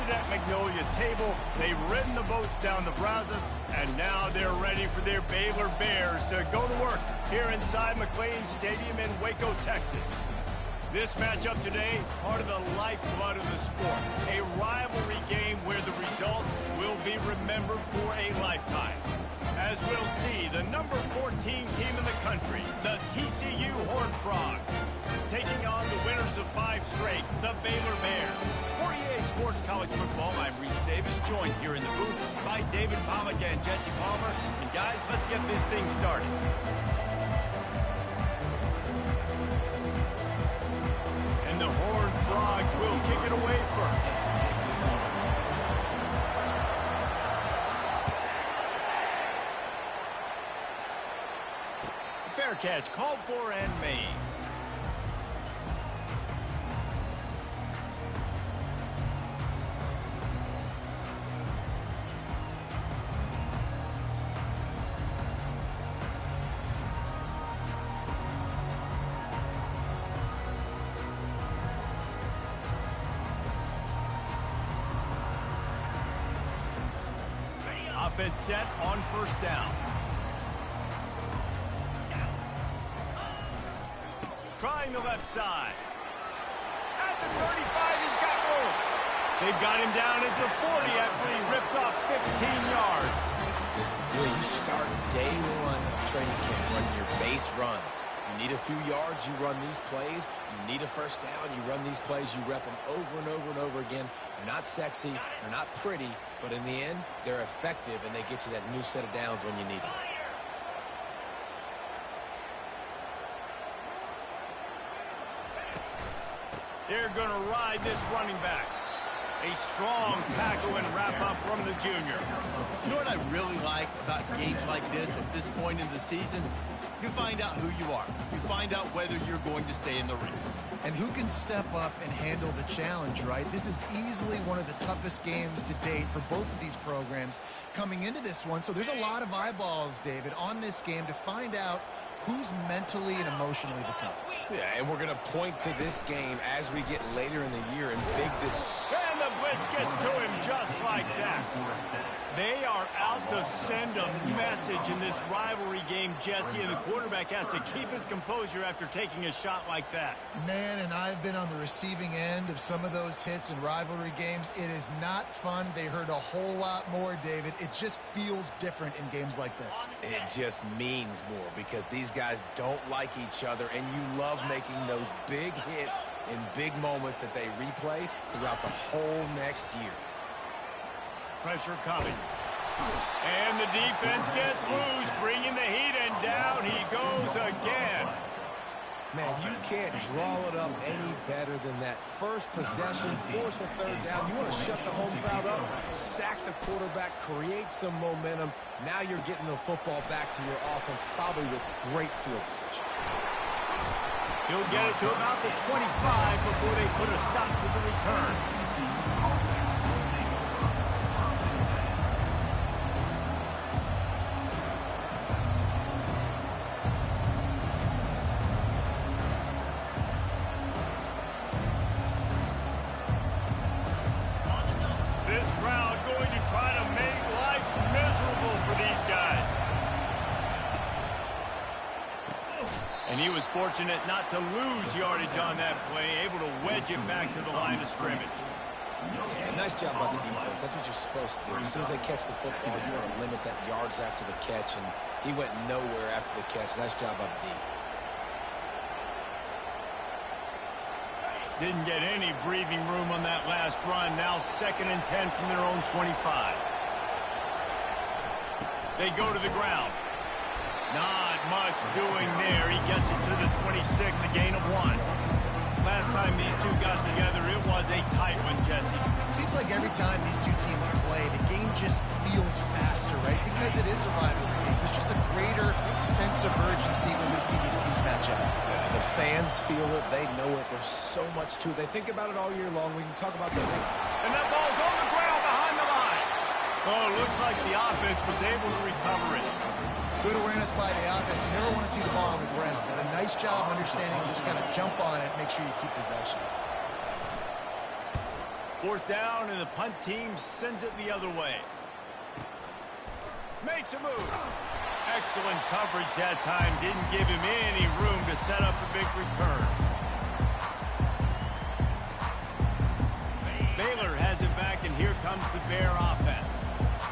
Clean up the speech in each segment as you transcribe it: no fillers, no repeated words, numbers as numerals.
seated at Magnolia Table, they've ridden the boats down the Brazos, and now they're ready for their Baylor Bears to go to work here inside McLean Stadium in Waco, Texas. This matchup today, part of the lifeblood of the sport, a rivalry game where the results will be remembered for a lifetime. As we'll see, the number 14 team in the country, the TCU Horned Frogs, taking on the winners of 5 straight, the Baylor Bears. For EA Sports College Football, I'm Reese Davis, joined here in the booth by David Pollack and Jesse Palmer. And guys, let's get this thing started. And the Horned Frogs will kick it away first. Fair catch called for and made. Offense set on first down. Trying the left side. At the 35, he's got room. They've got him down at the 40 after he ripped off 15 yards. Yeah, you start day one of training camp running your base runs. You need a few yards, you run these plays. You need a first down, you run these plays. You rep them over and over and over again. They're not sexy, they're not pretty, but in the end, they're effective, and they get you that new set of downs when you need them. They're going to ride this running back. A strong tackle and wrap-up from the junior. You know what I really like about games like this at this point in the season? You find out who you are. You find out whether you're going to stay in the race. And who can step up and handle the challenge, right? This is easily one of the toughest games to date for both of these programs coming into this one. So there's a lot of eyeballs, David, on this game to find out who's mentally and emotionally the toughest. Yeah, and we're going to point to this game as we get later in the year and big this. And the blitz gets to him just like that. They are out to send a message in this rivalry game, Jesse, and the quarterback has to keep his composure after taking a shot like that. Man, and I've been on the receiving end of some of those hits in rivalry games. It is not fun. They hurt a whole lot more, David. It just feels different in games like this. It just means more because these guys don't like each other, and you love making those big hits in big moments that they replay throughout the whole next year. Pressure coming. And the defense gets loose, bringing the heat, and down he goes again. Man, you can't draw it up any better than that. First possession, force a third down. You want to shut the home crowd up, sack the quarterback, create some momentum. Now you're getting the football back to your offense, probably with great field position. He'll get it to about the 25 before they put a stop to the return. This crowd going to try to make life miserable for these guys. And he was fortunate not to lose yardage on that play, able to wedge it back to the line of scrimmage. Yeah, nice job by the defense. That's what you're supposed to do. As soon as they catch the football, you want to limit that yards after the catch, and he went nowhere after the catch. Nice job by the D. Didn't get any breathing room on that last run. Now 2nd and 10 from their own 25. They go to the ground. Not much doing there. He gets it to the 26, a gain of 1. Last time these two got together, it was a tight one, Jesse. It seems like every time these two teams play, the game just feels faster, right? Because it is a rivalry game. There's just a greater sense of urgency when we see these teams match up. The fans feel it. They know it. There's so much to it. They think about it all year long. We can talk about the things. And that ball's on the ground behind the line. Oh, it looks like the offense was able to recover it. Good awareness by the offense. You never want to see the ball on the ground. But a nice job understanding, just kind of jump on it, make sure you keep possession. Fourth down, and the punt team sends it the other way. Makes a move. Excellent coverage that time. Didn't give him any room to set up the big return. Baylor has it back, and here comes the Bear offense.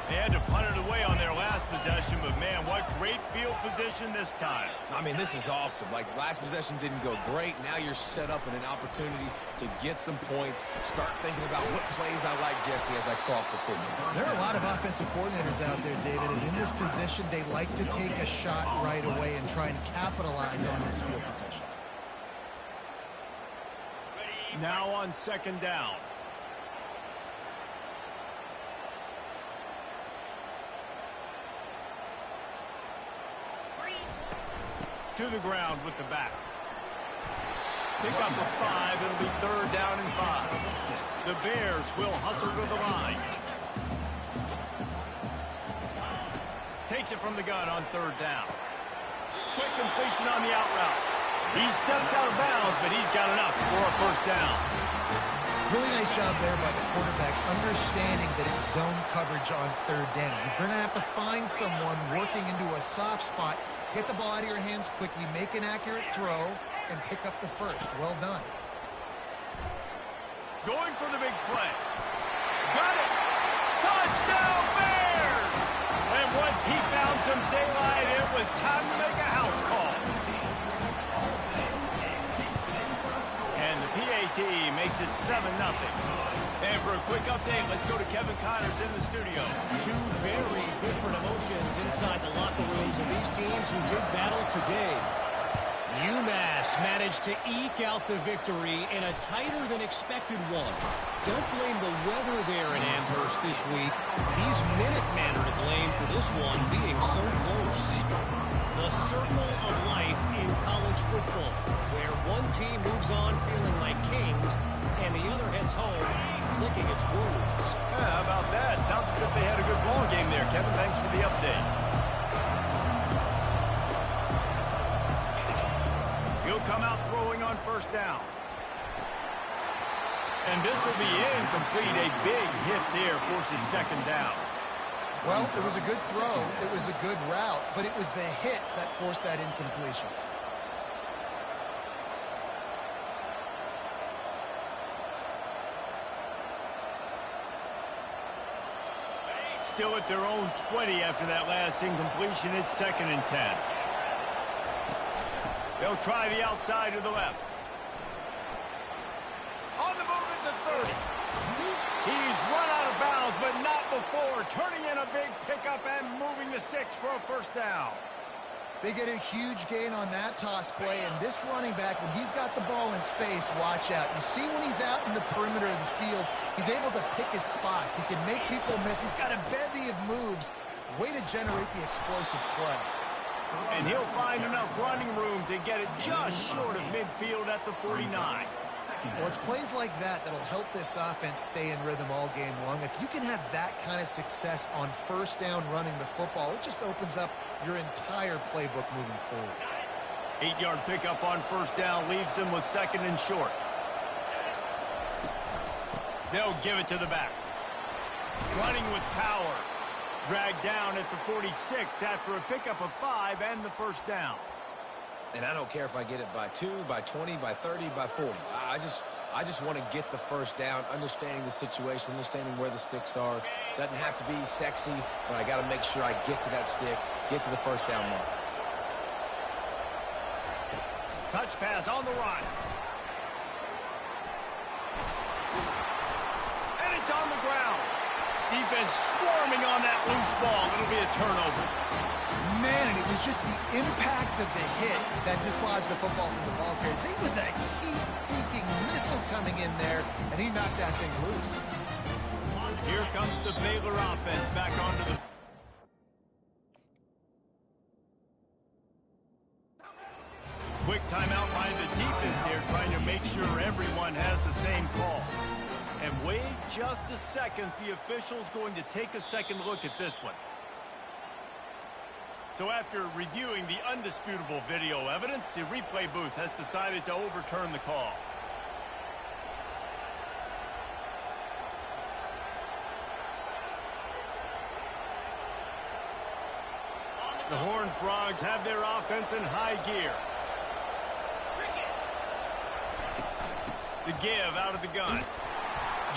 They had to punt it away on their last possession, but man, what great field position this time. I mean, this is awesome. Like, last possession didn't go great. Now you're set up in an opportunity to get some points. Start thinking about what plays I like, Jesse, as I cross the football. There are a lot of offensive coordinators out there, David, and in this position, they like to take a shot right away and try and capitalize on this field position. Now on second down. To the ground with the back. Pick up a 5. It'll be third down and 5. The Bears will hustle to the line. Takes it from the gun on third down. Quick completion on the out route. He steps out of bounds, but he's got enough for a first down. Really nice job there by the quarterback, understanding that it's zone coverage on third down. You're going to have to find someone working into a soft spot, get the ball out of your hands quickly, make an accurate throw, and pick up the first. Well done. Going for the big play. Got it! Touchdown, Bears! And once he found some daylight, it was time to make a house call. And the PAT makes it 7-0. And for a quick update, let's go to Kevin Connors in the studio. Two very different emotions inside the locker rooms of these teams who did battle today. UMass managed to eke out the victory in a tighter-than-expected one. Don't blame the weather there in Amherst this week. These Minutemen are to blame for this one being so close. The circle of life in college football, where one team moves on feeling like kings, and the other heads home licking its wounds. Yeah, how about that? Sounds as if they had a good ball game there. Kevin, thanks for the update. He'll come out throwing on first down. And this will be incomplete. A big hit there forces second down. Well, it was a good throw. It was a good route, but it was the hit that forced that incompletion. Still at their own 20 after that last incompletion. It's 2nd and 10. They'll try the outside to the left. On the move at the 30. He's run out of bounds, but not before. Turning in a big pickup and moving the sticks for a first down. They get a huge gain on that toss play, and this running back, when he's got the ball in space, watch out. You see when he's out in the perimeter of the field, he's able to pick his spots. He can make people miss. He's got a bevy of moves. Way to generate the explosive play. And he'll find enough running room to get it just short of midfield at the 49. Well, it's plays like that that'll help this offense stay in rhythm all game long. If you can have that kind of success on first down running the football, it just opens up your entire playbook moving forward. 8-yard pickup on first down leaves them with 2nd and short. They'll give it to the back. Running with power. Dragged down at the 46 after a pickup of 5 and the first down. And I don't care if I get it by 2, by 20, by 30, by 40. I just want to get the first down, understanding the situation, understanding where the sticks are. Doesn't have to be sexy, but I got to make sure I get to that stick, get to the first down mark. Touch pass on the run. And it's on the ground. Defense swarming on that loose ball. It'll be a turnover. Man, and it was just the impact of the hit that dislodged the football from the ball carrier. There was a heat-seeking missile coming in there, and he knocked that thing loose. Here comes the Baylor offense back onto the... Quick timeout by the defense here, trying to make sure everyone has the same call. And wait just a second, the official's going to take a second look at this one. So after reviewing the undisputable video evidence, the replay booth has decided to overturn the call. Frogs have their offense in high gear. The give out of the gun.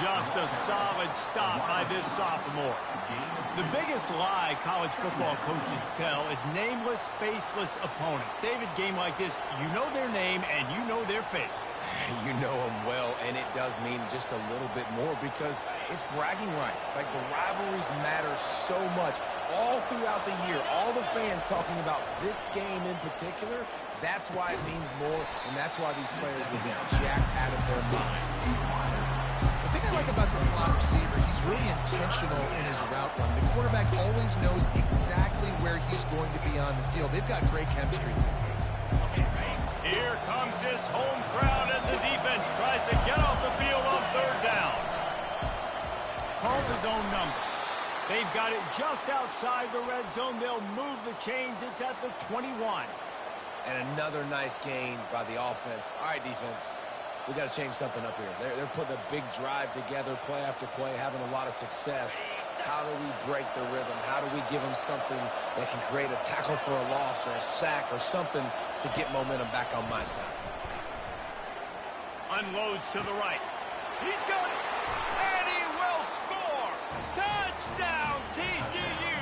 Just a solid stop by this sophomore. The biggest lie college football coaches tell is nameless, faceless opponent. David, game like this, you know their name and you know their face. You know them well, and it does mean just a little bit more because it's bragging rights. Like, the rivalries matter so much all throughout the year. All the fans talking about this game in particular, that's why it means more, and that's why these players will be jacked out of their minds. The thing I like about the slot receiver, he's really intentional in his route run. The quarterback always knows exactly where he's going to be on the field. They've got great chemistry. Here comes this home crowd as the defense tries to get off the field on third down. Calls his own number. They've got it just outside the red zone. They'll move the chains. It's at the 21. And another nice gain by the offense. All right, defense. We got to change something up here. They're putting a big drive together, play after play, having a lot of success. How do we break the rhythm? How do we give them something that can create a tackle for a loss or a sack or something to get momentum back on my side? Unloads to the right. He's got it. And he will score. Touchdown, TCU.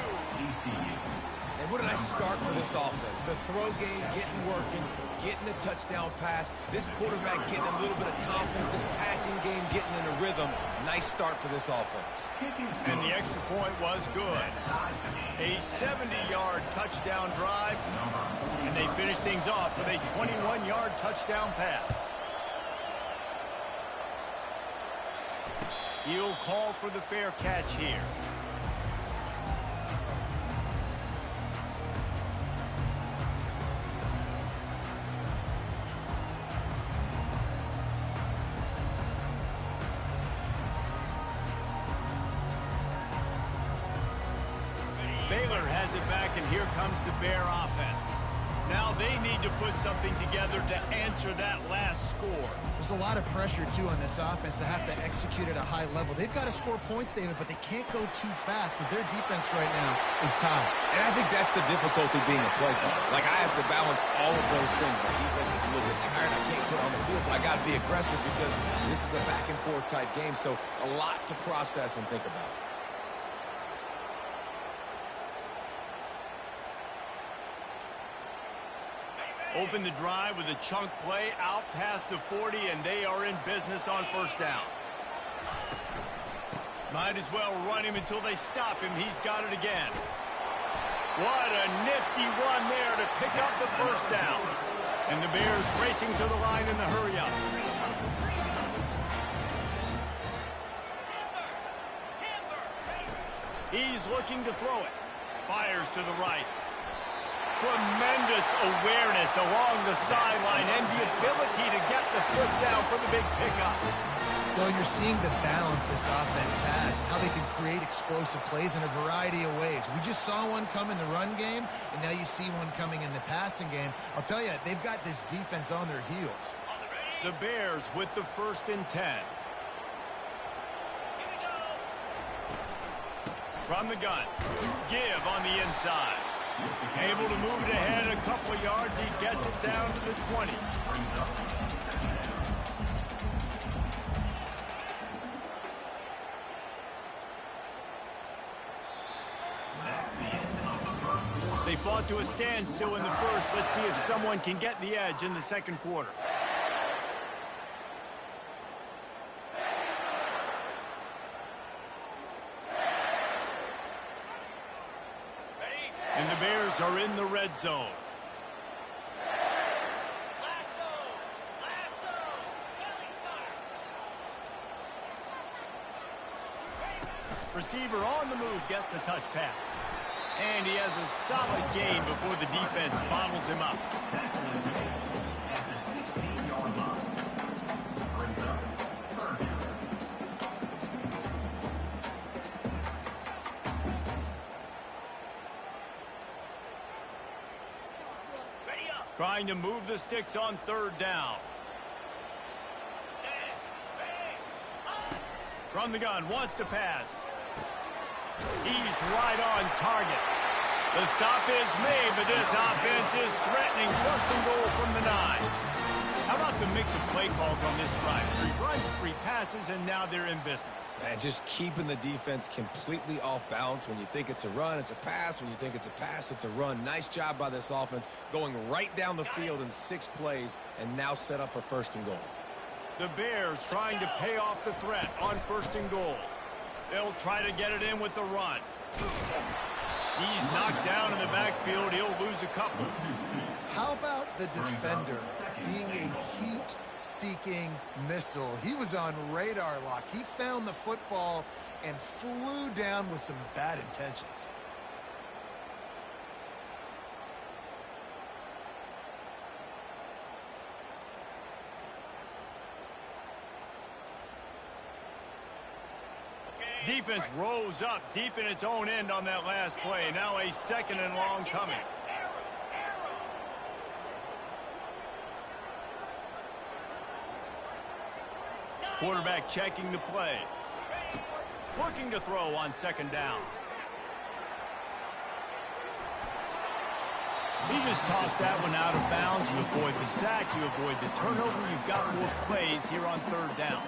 And what did I start for this offense? The throw game getting working, getting the touchdown pass. This quarterback getting a little bit of confidence. This passing game getting in a rhythm. Nice start for this offense. And the extra point was good. A 70-yard touchdown drive. And they finish things off with a 21-yard touchdown pass. He'll call for the fair catch here. Baylor has it back, and here comes the Bear offense. Now they need to put something together to answer that last score. There's a lot of pressure, too, on this offense to have to execute at a high level. They've got to score points, David, but they can't go too fast because their defense right now is tired. And I think that's the difficulty being a play caller. Like, I have to balance all of those things. My defense is a little bit tired. I can't put on the field, but I got to be aggressive because this is a back-and-forth type game, so a lot to process and think about. Open the drive with a chunk play out past the 40, and they are in business on first down. Might as well run him until they stop him. He's got it again. What a nifty run there to pick up the first down. And the Bears racing to the line in the hurry-up. He's looking to throw it. Fires to the right. Tremendous awareness along the sideline and the ability to get the foot down for the big pickup. Well, you're seeing the balance this offense has, how they can create explosive plays in a variety of ways. We just saw one come in the run game, and now you see one coming in the passing game. I'll tell you, they've got this defense on their heels. The Bears with the 1st and 10. From the gun. Give on the inside. Able to move it ahead a couple of yards. He gets it down to the 20. They fought to a standstill in the first. Let's see if someone can get the edge in the second quarter. And the Bears are in the red zone. Receiver on the move gets the touch pass. And he has a solid gain before the defense bottles him up. Trying to move the sticks on third down. From the gun, wants to pass. He's right on target. The stop is made, but this offense is threatening. First and goal from the 9. How about the mix of play calls on this drive? 3 runs, 3 passes, and now they're in business. And just keeping the defense completely off balance. When you think it's a run, it's a pass. When you think it's a pass, it's a run. Nice job by this offense, going right down the field in 6 plays, and now set up for first and goal. The Bears trying to pay off the threat on first and goal. They'll try to get it in with the run. He's knocked down in the backfield. He'll lose a couple. How about the defender being a heat-seeking missile? He was on radar lock. He found the football and flew down with some bad intentions. Defense rose up deep in its own end on that last play. Now a second and long coming. Quarterback checking the play. Looking to throw on second down. He just tossed that one out of bounds. You avoid the sack. You avoid the turnover. You've got more plays here on third down.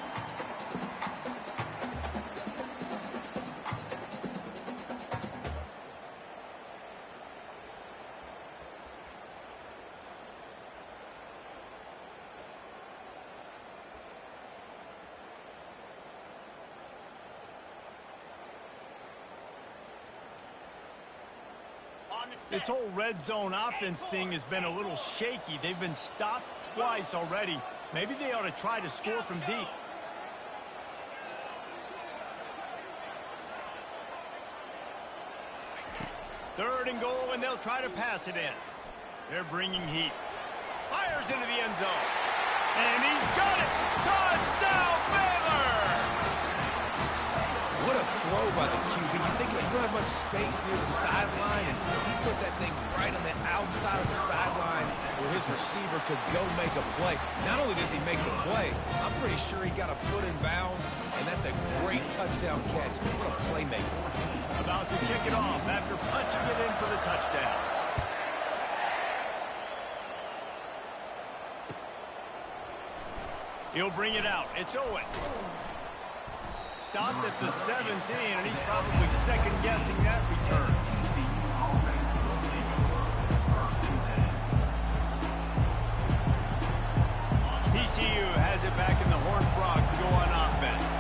This whole red zone offense thing has been a little shaky. They've been stopped twice already. Maybe they ought to try to score from deep. Third and goal, and they'll try to pass it in. They're bringing heat. Fires into the end zone. And he's got it. Touchdown, Baylor! What a throw by the QB. You think you don't have much space near the sideline, and he put that thing right on the outside of the sideline where his receiver could go make a play. Not only does he make the play, I'm pretty sure he got a foot in bounds, and that's a great touchdown catch. What a playmaker. About to kick it off after punching it in for the touchdown. He'll bring it out. It's Owen. Stopped at the 17, and he's probably second-guessing that return. TCU has it back in the Horned Frogs to go on offense.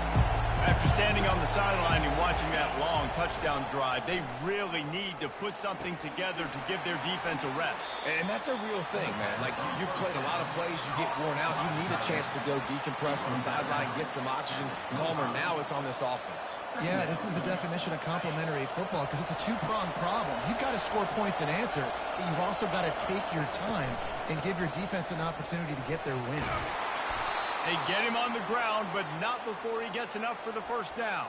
After standing on the sideline and watching that long touchdown drive, they really need to put something together to give their defense a rest. And that's a real thing, man. Like, you played a lot of plays, you get worn out, you need a chance to go decompress on the sideline, get some oxygen, calmer. Now it's on this offense. Yeah, this is the definition of complementary football because it's a two-pronged problem. You've got to score points and answer, but you've also got to take your time and give your defense an opportunity to get their win. They get him on the ground, but not before he gets enough for the first down.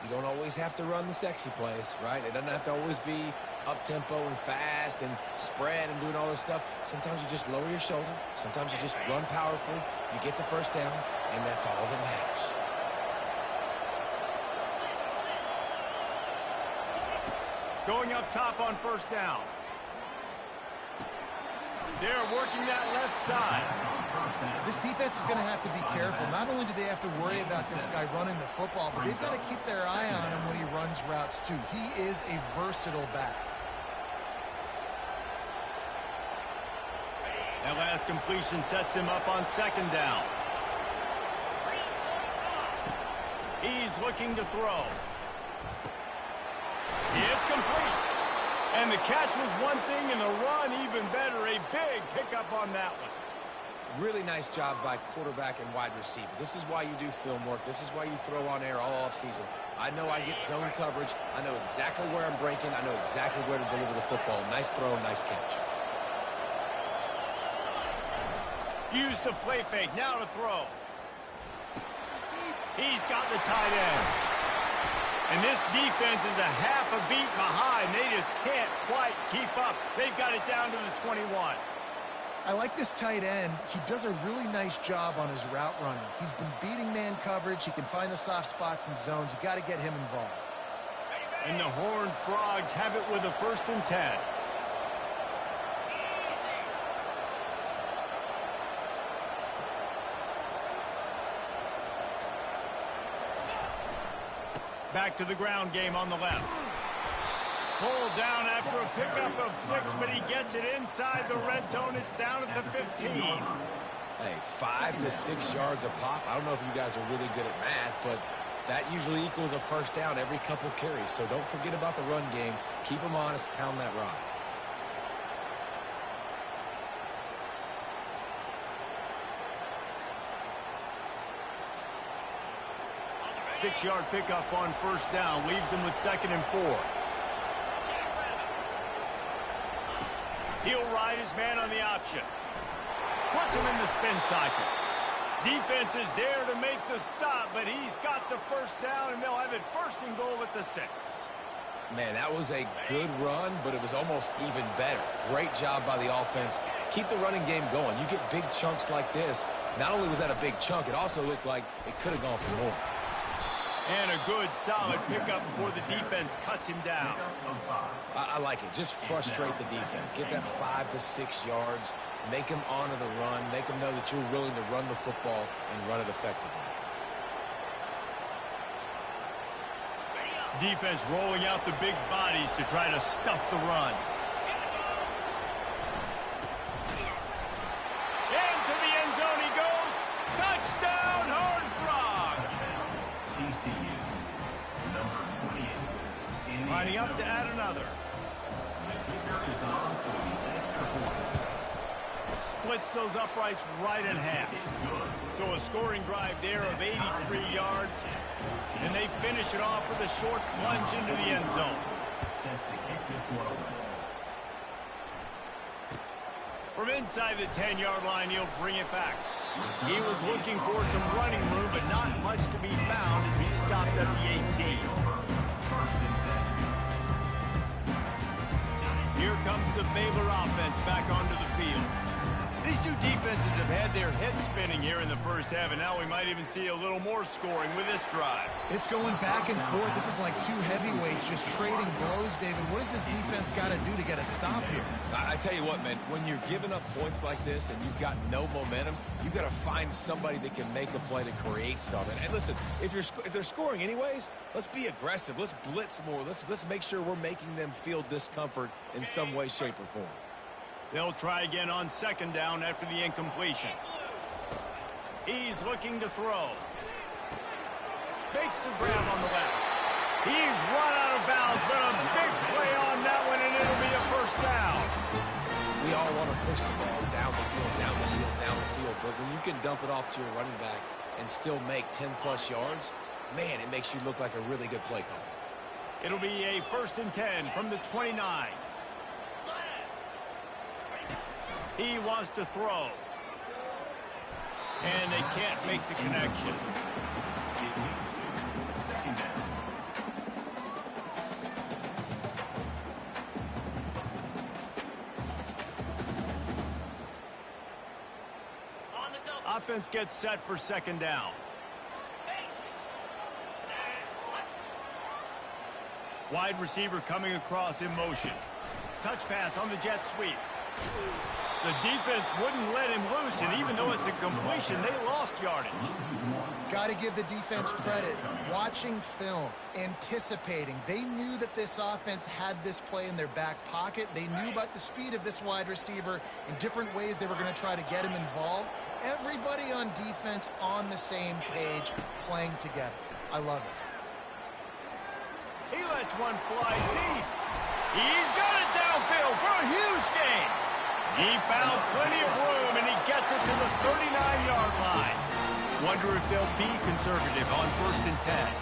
You don't always have to run the sexy plays, right? It doesn't have to always be up-tempo and fast and spread and doing all this stuff. Sometimes you just lower your shoulder. Sometimes you just run powerfully. You get the first down, and that's all that matters. Going up top on first down. They're working that left side. This defense is going to have to be careful. Not only do they have to worry about this guy running the football, but they've got to keep their eye on him when he runs routes too. He is a versatile back. That last completion sets him up on second down. He's looking to throw. It's complete. And the catch was one thing, and the run even better. A big pickup on that one. Really nice job by quarterback and wide receiver. This is why you do film work. This is why you throw on air all offseason. I know I get zone coverage. I know exactly where I'm breaking. I know exactly where to deliver the football. Nice throw, nice catch. Use the play fake. Now to throw. He's got the tight end. And this defense is a half a beat behind. They just can't quite keep up. They've got it down to the 21. I like this tight end. He does a really nice job on his route running. He's been beating man coverage. He can find the soft spots and zones. You got to get him involved. And the Horned Frogs have it with a 1st and 10. Back to the ground game on the left. Pulled down after a pickup of 6, but he gets it inside the red zone. It's down at the 15. Hey, 5 to 6 yards a pop. I don't know if you guys are really good at math, but that usually equals a 1st down every couple carries. So don't forget about the run game. Keep them honest. Pound that rock. Six-yard pickup on 1st down. Leaves him with 2nd and 4. He'll ride his man on the option. Puts him in the spin cycle. Defense is there to make the stop, but he's got the 1st down, and they'll have it 1st and goal at the 6. Man, that was a good run, but it was almost even better. Great job by the offense. Keep the running game going. You get big chunks like this. Not only was that a big chunk, it also looked like it could have gone for more. And a good, solid pickup before the defense cuts him down. I like it. Just frustrate the defense. Get that 5 to 6 yards. Make them honor the run. Make them know that you're willing to run the football and run it effectively. Defense rolling out the big bodies to try to stuff the run. Into the end zone he goes. Touchdown, Horned Frogs! Lining up to add another. Splits those uprights right in half. So a scoring drive there of 83 yards. And they finish it off with a short plunge into the end zone. From inside the 10-yard line, he'll bring it back. He was looking for some running room, but not much to be found as he stopped at the 18. Here comes the Baylor offense back onto the field. These two defenses have had their heads spinning here in the 1st half, and now we might even see a little more scoring with this drive. It's going back and forth. This is like two heavyweights just trading blows, David. What does this defense got to do to get a stop here? I tell you what, man, when you're giving up points like this and you've got no momentum, you've got to find somebody that can make a play to create something. And listen, if they're scoring anyways, let's be aggressive. Let's blitz more. Let's make sure we're making them feel discomfort in some way, shape, or form. They'll try again on 2nd down after the incompletion. He's looking to throw. Makes the grab on the left. He's run out of bounds, but a big play on that one, and it'll be a 1st down. We all want to push the ball down the field, down the field, down the field. But when you can dump it off to your running back and still make 10-plus yards, man, it makes you look like a really good play caller. It'll be a 1st and 10 from the 29. He wants to throw. And they can't make the connection. Offense gets set for 2nd down. Wide receiver coming across in motion. Touch pass on the jet sweep. The defense wouldn't let him loose, and even though it's a completion, they lost yardage. Got to give the defense credit. Watching film, anticipating. They knew that this offense had this play in their back pocket. They knew about the speed of this wide receiver in different ways they were going to try to get him involved. Everybody on defense on the same page, playing together. I love it. He lets one fly deep. He's got it downfield for a huge gain. He found plenty of room, and he gets it to the 39-yard line. Wonder if they'll be conservative on 1st and 10.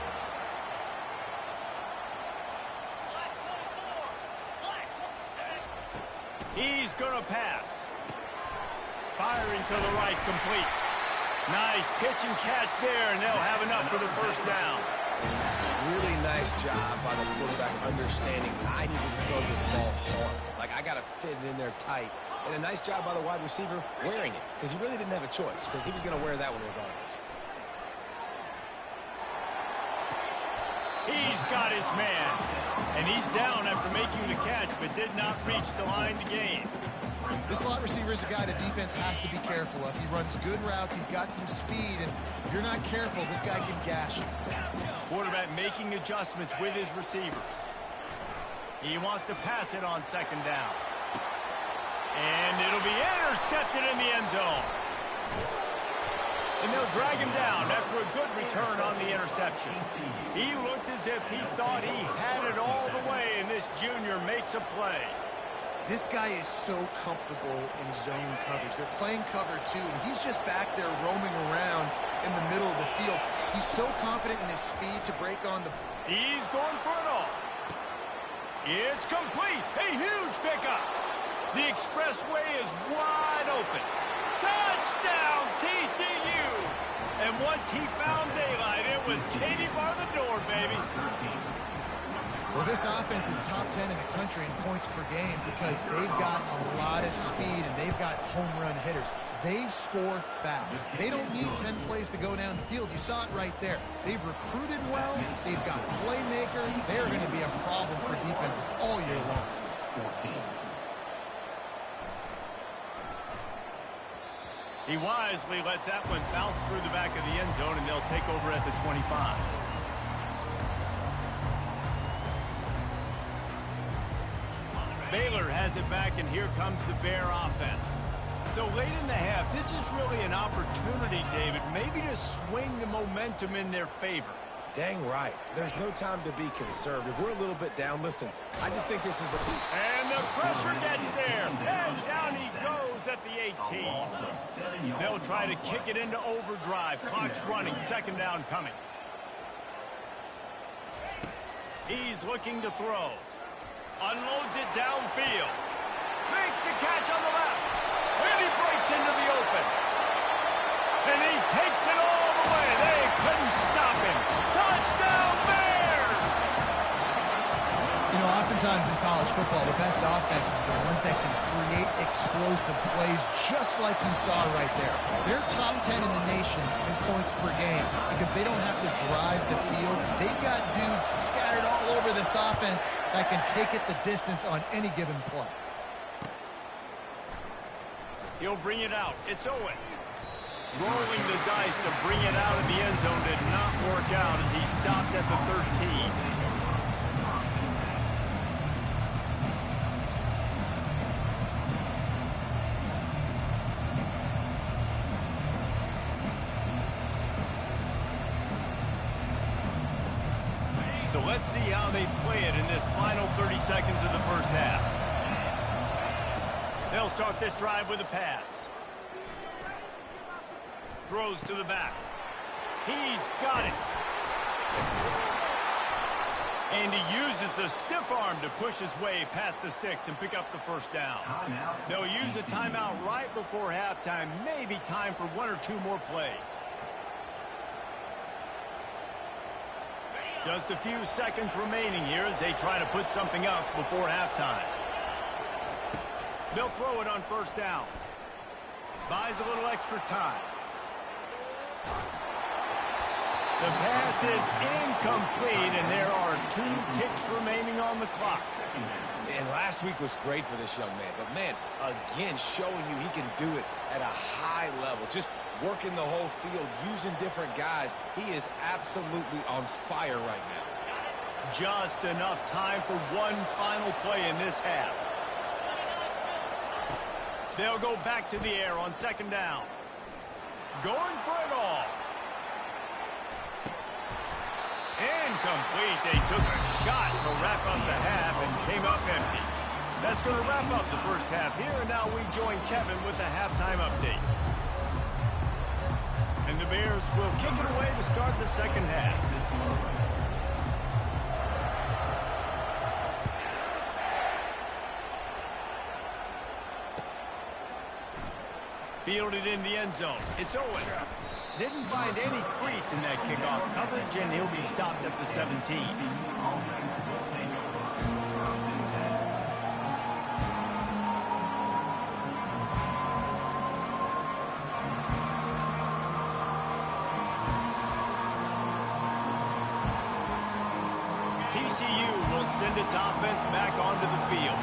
He's going to pass. Firing to the right, complete. Nice pitch and catch there, and they'll have enough for the 1st down. Really nice job by the quarterback understanding I need to throw this ball hard. Like, I got to fit it in there tight. And a nice job by the wide receiver wearing it, because he really didn't have a choice, because he was going to wear that one regardless. He's got his man. And he's down after making the catch, but did not reach the line to gain. This slot receiver is a guy the defense has to be careful of. He runs good routes. He's got some speed, and if you're not careful, this guy can gash you. Quarterback making adjustments with his receivers. He wants to pass it on second down. And it'll be intercepted in the end zone. And they'll drag him down after a good return on the interception. He looked as if he thought he had it all the way, and this junior makes a play. This guy is so comfortable in zone coverage. They're playing cover two, and he's just back there roaming around in the middle of the field. He's so confident in his speed to break on the... He's going for it all. It's complete. A huge pickup. The expressway is wide open. Touchdown, TCU. And once he found daylight, it was Katie bar the door, baby. Well, this offense is top 10 in the country in points per game because they've got a lot of speed and they've got home run hitters. They score fast. They don't need 10 plays to go down the field. You saw it right there. They've recruited well. They've got playmakers. They're going to be a problem for defenses all year long. He wisely lets that one bounce through the back of the end zone, and they'll take over at the 25. Baylor has it back, and here comes the Bear offense. So late in the half, this is really an opportunity, David, maybe to swing the momentum in their favor. Dang right. There's no time to be conservative. We're a little bit down. Listen, I just think this is a... And the pressure gets there. And down he goes at the 18. They'll try to kick it into overdrive. Clock's running. Second down coming. He's looking to throw. Unloads it downfield. Makes the catch on the left. And he breaks into the open. And he takes it all the way. They couldn't stop him. Touchdown, Bears! You know, oftentimes in college football, the best offenses are the ones that can create explosive plays just like you saw right there. They're top 10 in the nation in points per game because they don't have to drive the field. They've got dudes scattered all over this offense that can take it the distance on any given play. He'll bring it out. It's Owen. Rolling the dice to bring it out of the end zone did not work out as he stopped at the 13. So let's see how they play it in this final 30 seconds of the first half. They'll start this drive with a pass. Throws to the back. He's got it. And he uses the stiff arm to push his way past the sticks and pick up the first down. They'll use a timeout right before halftime. Maybe time for one or two more plays. Just a few seconds remaining here as they try to put something up before halftime. They'll throw it on first down. Buys a little extra time. The pass is incomplete, and there are 2 ticks remaining on the clock. And last week was great for this young man. But, man, again, showing you he can do it at a high level. Just working the whole field, using different guys. He is absolutely on fire right now. Just enough time for one final play in this half. They'll go back to the air on second down. Going for it all. Incomplete. They took a shot to wrap up the half and came up empty. That's going to wrap up the first half here, and now we join Kevin with the halftime update. And the Bears will kick it away to start the second half. Fielded in the end zone. It's Owen. Didn't find any crease in that kickoff coverage, and he'll be stopped at the 17. send its offense back onto the field.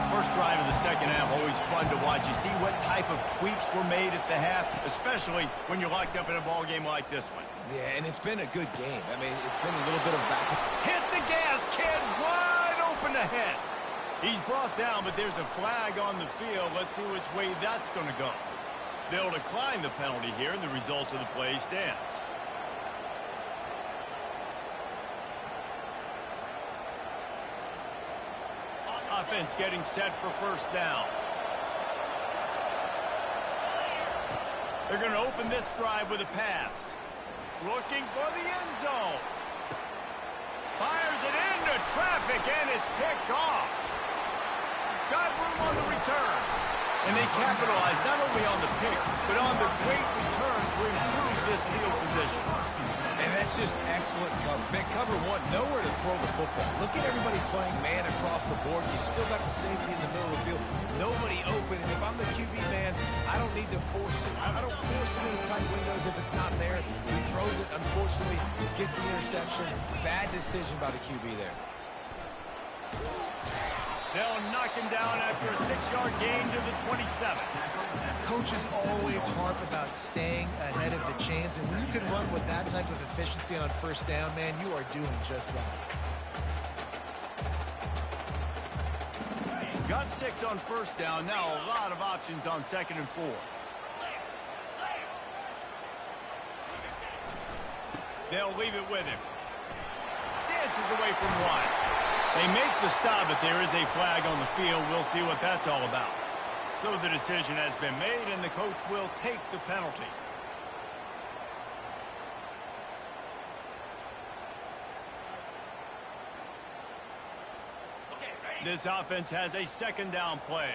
First drive of the second half, always fun to watch. You see what type of tweaks were made at the half, especially when you're locked up in a ball game like this one. Yeah, and it's been a good game. I mean, it's been a little bit of back. Hit the gas, kid, wide open ahead. He's brought down, but there's a flag on the field. Let's see which way that's going to go. They'll decline the penalty here, and the result of the play stands. Offense getting set for first down. They're going to open this drive with a pass. Looking for the end zone. Fires it into traffic, and it's picked off. Got room on the return. And they capitalized not only on the pick, but on the great return to improve this field position. And that's just excellent coverage. Man, cover one, nowhere to throw the football. Look at everybody playing man across the board. You still got the safety in the middle of the field. Nobody open. And if I'm the QB man, I don't need to force it. I don't force it into tight windows if it's not there. He throws it, unfortunately, gets the interception. Bad decision by the QB there. They'll knock him down after a 6-yard gain to the 27. Coaches always harp about staying ahead of the chains, and when you can run with that type of efficiency on first down, man, you are doing just that. Got 6 on first down. Now a lot of options on 2nd and 4. They'll leave it with him. Dances away from one. They make the stop, but there is a flag on the field. We'll see what that's all about. So the decision has been made, and the coach will take the penalty. This offense has a 2nd down play.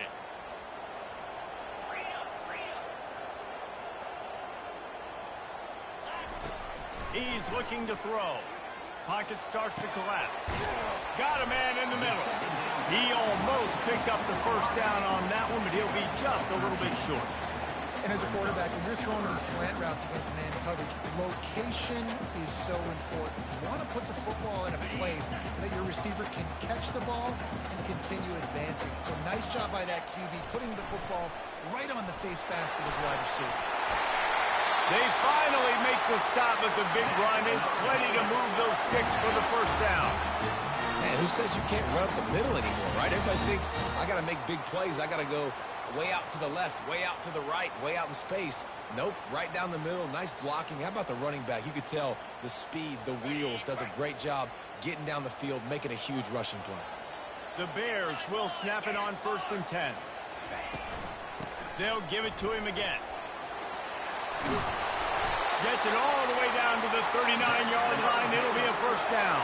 He's looking to throw. Pocket starts to collapse. Got a man in the middle. He almost picked up the first down on that one, but he'll be just a little bit short. And as a quarterback, when you're throwing these slant routes against man coverage, location is so important. You want to put the football in a place that your receiver can catch the ball and continue advancing. So nice job by that QB, putting the football right on the face basket as wide receiver. They finally make the stop, but the big run is plenty to move those sticks for the first down. Man, who says you can't run up the middle anymore, right? Everybody thinks, I got to make big plays. I got to go way out to the left, way out to the right, way out in space. Nope, right down the middle. Nice blocking. How about the running back? You could tell the speed, the wheels, does a great job getting down the field, making a huge rushing play. The Bears will snap it on 1st and 10. They'll give it to him again. Gets it all the way down to the 39-yard line. It'll be a first down.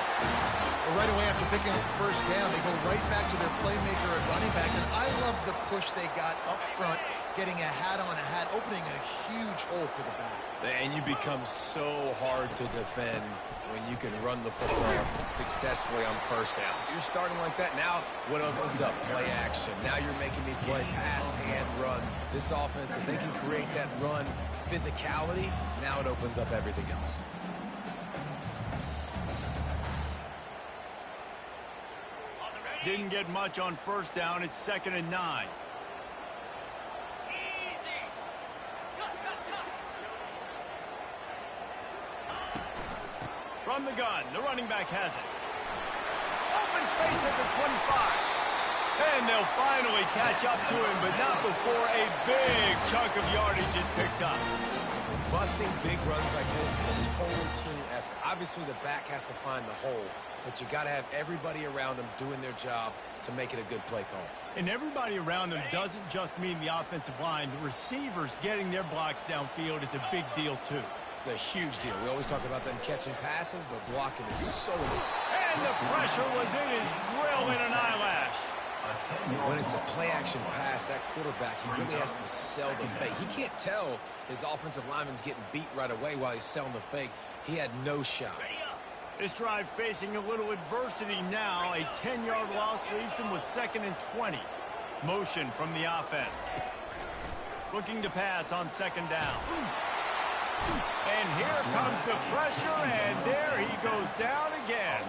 Well, right away after picking up the first down, they go right back to their playmaker at running back. And I love the push they got up front, getting a hat on a hat, opening a huge hole for the back. And you become so hard to defend when you can run the football successfully on first down. You're starting like that. Now what opens up? Play action. Now you're making me play pass and run. This offense, if they can create that run physicality, now it opens up everything else. Didn't get much on first down. It's 2nd and 9. From the gun, the running back has it. Open space at the 25. And they'll finally catch up to him, but not before a big chunk of yardage is picked up. Busting big runs like this is a total team effort. Obviously, the back has to find the hole, but you got to have everybody around them doing their job to make it a good play call. And everybody around them doesn't just mean the offensive line. The receivers getting their blocks downfield is a big deal, too. It's a huge deal. We always talk about them catching passes, but blocking is so important. And the pressure was in his grill in an eyelash. When it's a play-action pass, that quarterback, he really has to sell the fake. He can't tell his offensive lineman's getting beat right away while he's selling the fake. He had no shot. This drive facing a little adversity now. A 10-yard loss leaves him with 2nd and 20. Motion from the offense. Looking to pass on 2nd down. And here comes the pressure, and there he goes down again.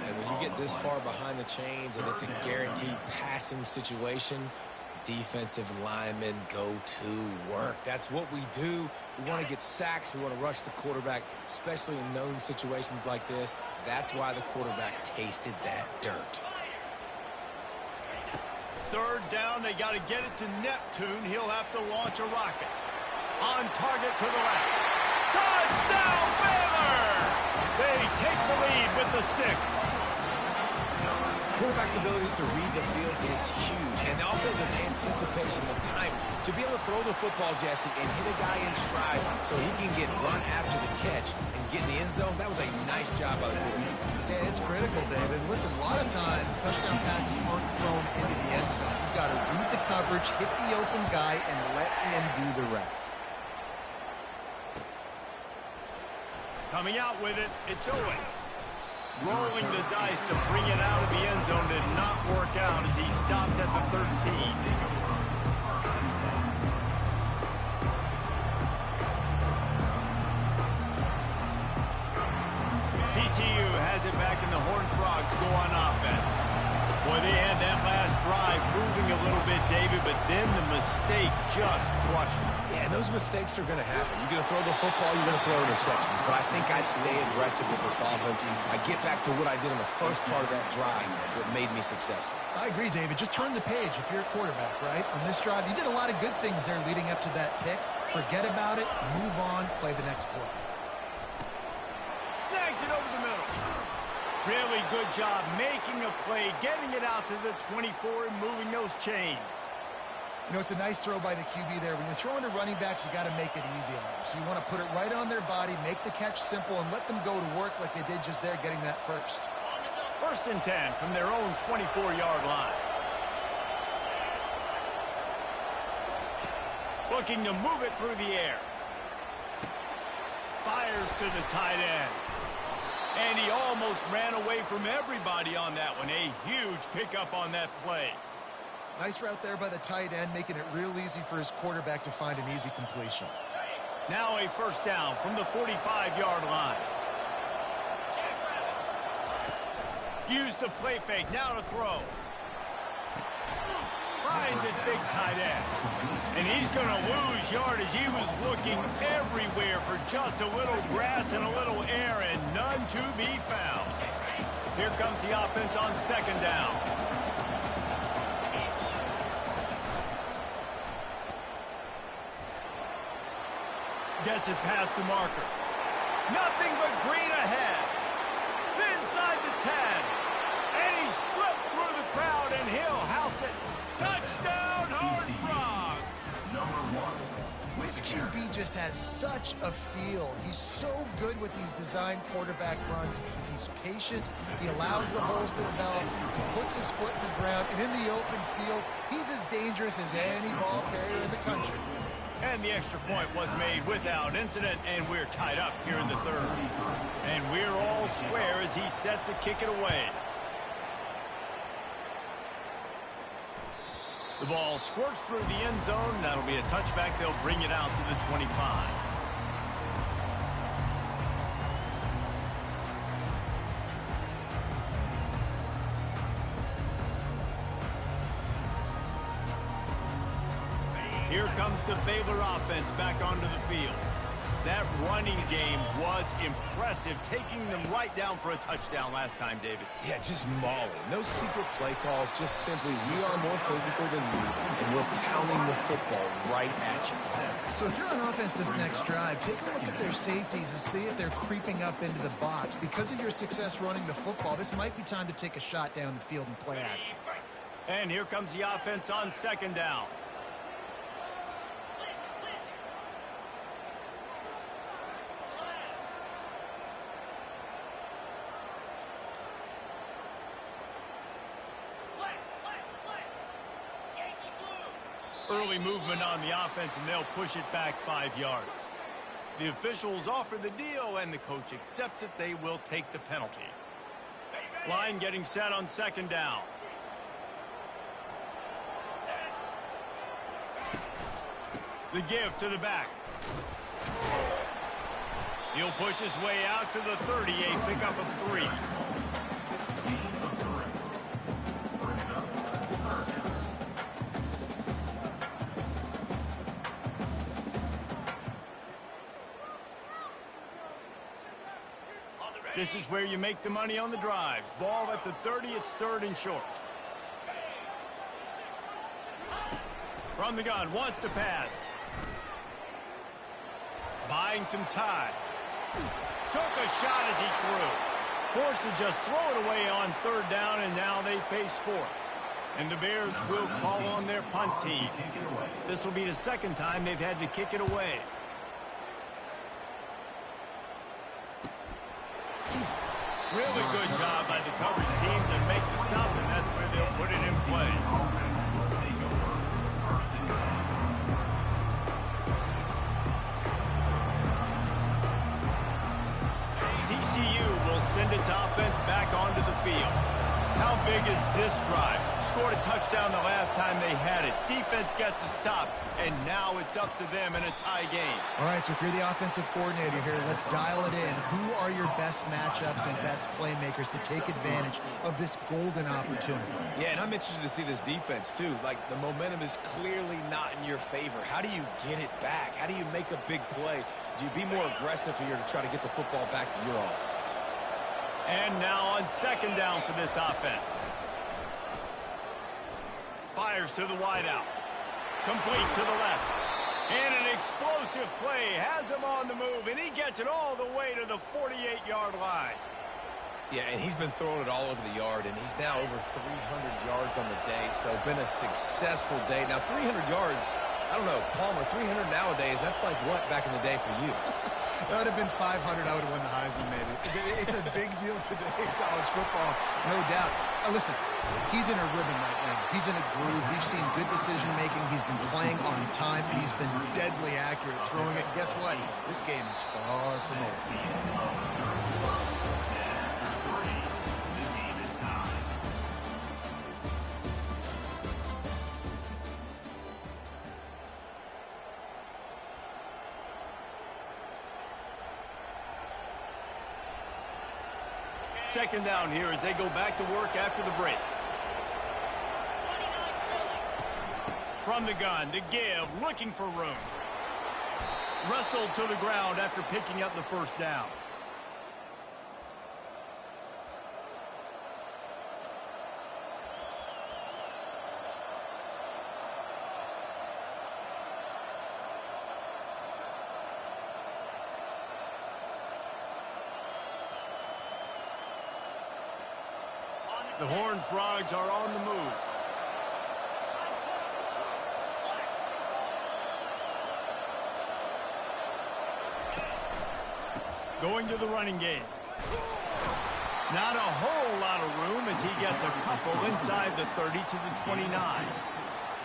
And when you get this far behind the chains and it's a guaranteed passing situation, defensive linemen go to work. That's what we do. We want to get sacks. We want to rush the quarterback, especially in known situations like this. That's why the quarterback tasted that dirt. Third down, they got to get it to Neptune. He'll have to launch a rocket. On target to the left. Touchdown, Baylor! They take the lead with the 6. Quarterback's abilities to read the field is huge. And also the anticipation, the time to be able to throw the football, Jesse, and hit a guy in stride so he can get run after the catch and get in the end zone. That was a nice job by the quarterback. Yeah, it's critical, David. Listen, a lot of times touchdown passes aren't thrown into the end zone. You've got to read the coverage, hit the open guy, and let him do the rest. Coming out with it, it's Owen. Rolling the dice to bring it out of the end zone did not work out as he stopped at the 13. TCU has it back in the Horned Frogs go on offense. Boy, they had that last drive moving a little bit, David, but then the mistake just crushed them. Yeah, and those mistakes are going to happen. You're going to throw the football, you're going to throw interceptions. But I think I stay aggressive with this offense. I get back to what I did in the first part of that drive that made me successful. I agree, David. Just turn the page if you're a quarterback, right? On this drive, you did a lot of good things there leading up to that pick. Forget about it, move on, play the next play. Snags it over the middle. Really good job making a play, getting it out to the 24 and moving those chains. You know, it's a nice throw by the QB there. When you're throwing to running backs, you got to make it easy on them. So you want to put it right on their body, make the catch simple, and let them go to work like they did just there, getting that first. 1st and 10 from their own 24-yard line. Looking to move it through the air. Fires to the tight end. And he almost ran away from everybody on that one. A huge pickup on that play. Nice route there by the tight end, making it real easy for his quarterback to find an easy completion. Now a 1st down from the 45-yard line. Use the play fake, now to throw. Finds his big tight end. And he's going to lose yardage. He was looking everywhere for just a little grass and a little air, and none to be found. Here comes the offense on 2nd down. Gets it past the marker. Nothing but green ahead. Inside the 10. And he slipped through the crowd, and he'll house it. Touchdown, Horned Frogs! This QB just has such a feel. He's so good with these design quarterback runs. He's patient. He allows the holes to develop. He puts his foot in the ground. And in the open field, he's as dangerous as any ball carrier in the country. And the extra point was made without incident, and we're tied up here in the 3rd. And we're all square as he's set to kick it away. The ball squirts through the end zone. That'll be a touchback. They'll bring it out to the 25. Here comes the Baylor offense back onto the field. That running game was impressive, taking them right down for a touchdown last time, David. Yeah, just mauling. No secret play calls, just simply we are more physical than you, and we're pounding the football right at you. So if you're on offense this next drive, take a look at their safeties and see if they're creeping up into the box. Because of your success running the football, this might be time to take a shot down the field and play action. And here comes the offense on 2nd down. Early movement on the offense, and they'll push it back 5 yards. The officials offer the deal, and the coach accepts it. They will take the penalty. Line getting set on 2nd down. The give to the back. He'll push his way out to the 38, pickup of 3. This is where you make the money on the drives. Ball at the 30, it's 3rd and short. From the gun, wants to pass. Buying some time. Took a shot as he threw. Forced to just throw it away on 3rd down, and now they face 4th. And the Bears will call on their punt team. This will be the 2nd time they've had to kick it away. Really good job by the coverage team to make the stop, and that's where they'll put it in play. TCU will send its offense back onto the field. How big is this drive? Scored a touchdown the last time they had it. Defense gets a stop, and now it's up to them in a tie game. All right, so if you're the offensive coordinator here, let's dial it in. Who are your best matchups and best playmakers to take advantage of this golden opportunity? Yeah, and I'm interested to see this defense, too. Like, the momentum is clearly not in your favor. How do you get it back? How do you make a big play? Do you be more aggressive here to try to get the football back to your offense? And now on 2nd down for this offense. Fires to the wideout. Complete to the left. And an explosive play. Has him on the move, and he gets it all the way to the 48-yard line. Yeah, and he's been throwing it all over the yard, and he's now over 300 yards on the day, so been a successful day. Now, 300 yards, I don't know, Palmer, 300 nowadays, that's like what back in the day for you? That would have been 500. I would have won the Heisman, maybe. It's a big deal today in college football, no doubt. Listen, he's in a rhythm right now. He's in a groove. We've seen good decision-making. He's been playing on time, and he's been deadly accurate throwing it. Guess what? This game is far from over. Second down here as they go back to work after the break. From the gun to give, looking for room. Wrestled to the ground after picking up the 1st down. The Horned Frogs are on the move. Going to the running game. Not a whole lot of room as he gets a couple inside the 30 to the 29.